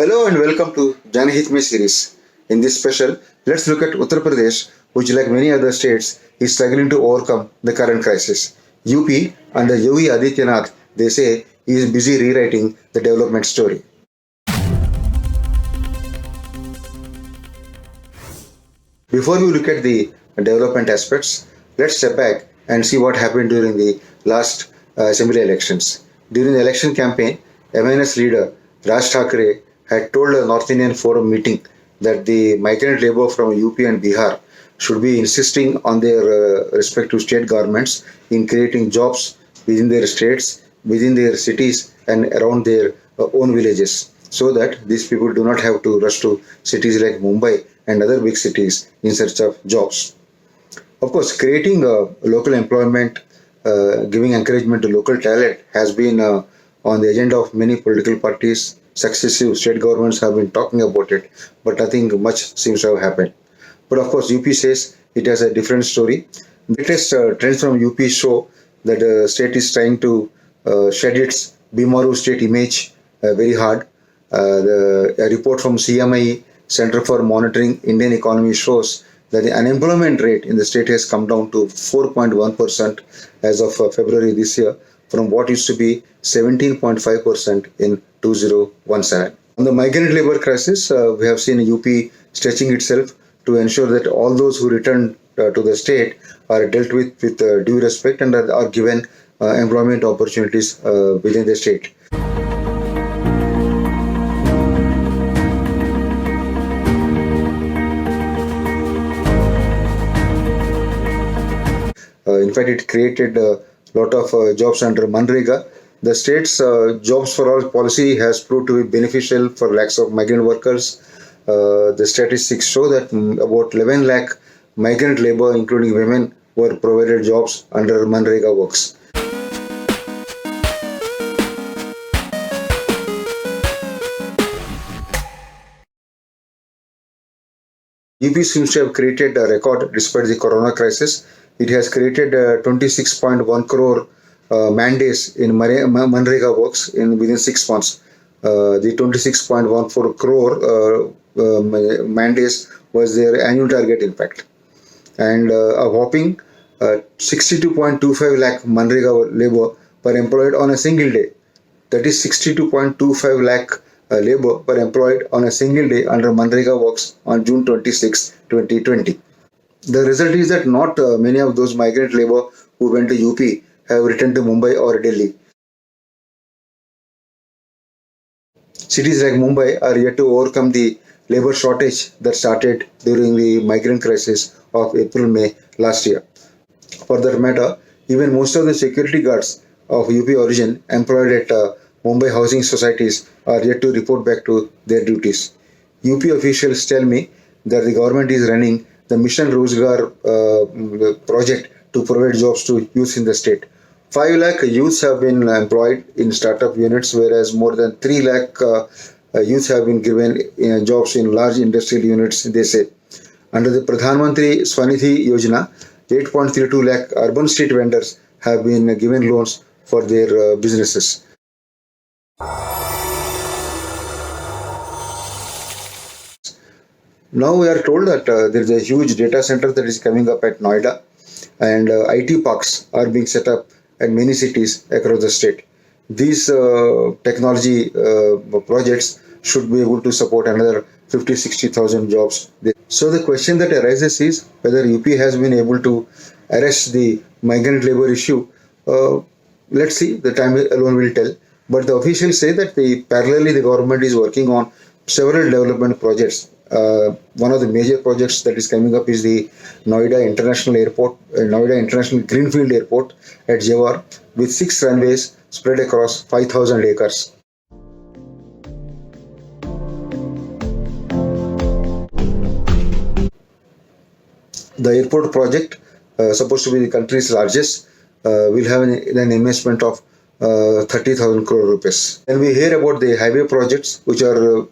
Hello and welcome to Janahit Me series. In this special, let's look at Uttar Pradesh, which, like many other states, is struggling to overcome the current crisis. UP under Yogi Adityanath, they say, he is busy rewriting the development story. Before we look at the development aspects, let's step back and see what happened during the last assembly elections. During the election campaign, MNS leader Raj Thackeray had told a North Indian Forum meeting that the migrant labor from UP and Bihar should be insisting on their respective state governments in creating jobs within their states, within their cities, and around their own villages, so that these people do not have to rush to cities like Mumbai and other big cities in search of jobs. Of course, creating local employment, giving encouragement to local talent has been on the agenda of many political parties. Successive state governments have been talking about it, but nothing much seems to have happened. But of course, UP says it has a different story. The latest trends from UP show that the state is trying to shed its Bimaru state image very hard. A report from CMI, Center for Monitoring Indian Economy, shows that the unemployment rate in the state has come down to 4.1% as of February this year, from what used to be 17.5% in 2017. On the migrant labor crisis, we have seen UP stretching itself to ensure that all those who return to the state are dealt with due respect and are given employment opportunities within the state. In fact, it created a lot of jobs under Manrega. The state's jobs for all policy has proved to be beneficial for lakhs of migrant workers. The statistics show that about 11 lakh migrant labor, including women, were provided jobs under Manrega works. UP seems to have created a record despite the corona crisis. It has created 26.1 crore man days in Manrega works within 6 months. The 26.14 crore man days was their annual target, in fact. And a whopping 62.25 lakh Manrega labor per employed on a single day. That is 62.25 lakh labor per employed on a single day under Manrega works on June 26, 2020. The result is that not many of those migrant labor who went to UP have returned to Mumbai or Delhi. Cities like Mumbai are yet to overcome the labor shortage that started during the migrant crisis of April-May last year. For that matter, even most of the security guards of UP origin employed at Mumbai housing societies are yet to report back to their duties. UP officials tell me that the government is running the Mission Rozgar project to provide jobs to youth in the state. 5 lakh youths have been employed in startup units, whereas more than 3 lakh youths have been given jobs in large industrial units, they say. Under the Pradhan Mantri Swanidhi Yojana, 8.32 lakh urban street vendors have been given loans for their businesses. Now we are told that there is a huge data center that is coming up at Noida, and IT parks are being set up at many cities across the state. These technology projects should be able to support another 50-60,000 jobs. So the question that arises is whether UP has been able to arrest the migrant labor issue. Let's see, the time alone will tell. But the officials say that parallelly the government is working on several development projects. One of the major projects that is coming up is the Noida International Airport, Noida International Greenfield Airport at Jewar, with 6 runways spread across 5,000 acres. The airport project, supposed to be the country's largest, will have an investment of 30,000 crore rupees. And we hear about the highway projects, which are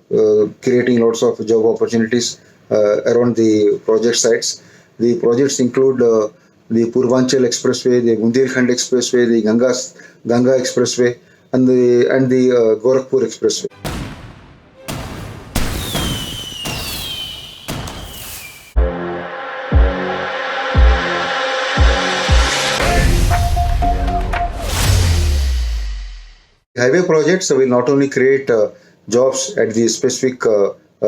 creating lots of job opportunities around the project sites. The projects include the Purvanchal Expressway, the Bundelkhand Expressway, the Ganga Expressway, and the Gorakhpur Expressway. Highway projects will not only create jobs at the specific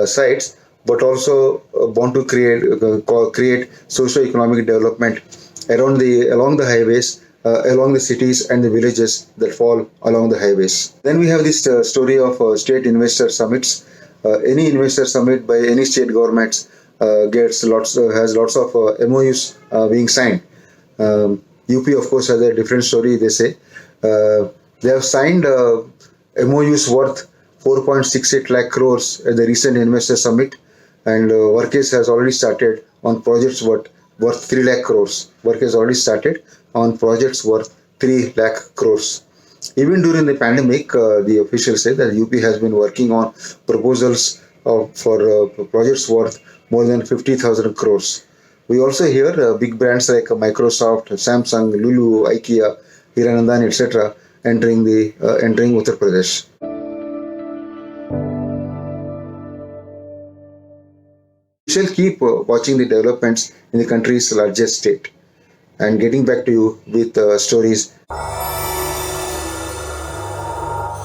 sites, but also want to create socio-economic development along the highways, along the cities and the villages that fall along the highways. Then we have this story of state investor summits. Any investor summit by any state governments has lots of MOUs being signed. UP, of course, has a different story. They say they have signed MOUs worth 4.68 lakh crores at the recent investor summit, and work has already started on projects worth 3 lakh crores. Work has already started on projects worth 3 lakh crores. Even during the pandemic, the officials say that UP has been working on proposals for projects worth more than 50,000 crores. We also hear big brands like Microsoft, Samsung, Lulu, IKEA, Hiranandan, etc. entering Uttar Pradesh. We shall keep watching the developments in the country's largest state and getting back to you with stories.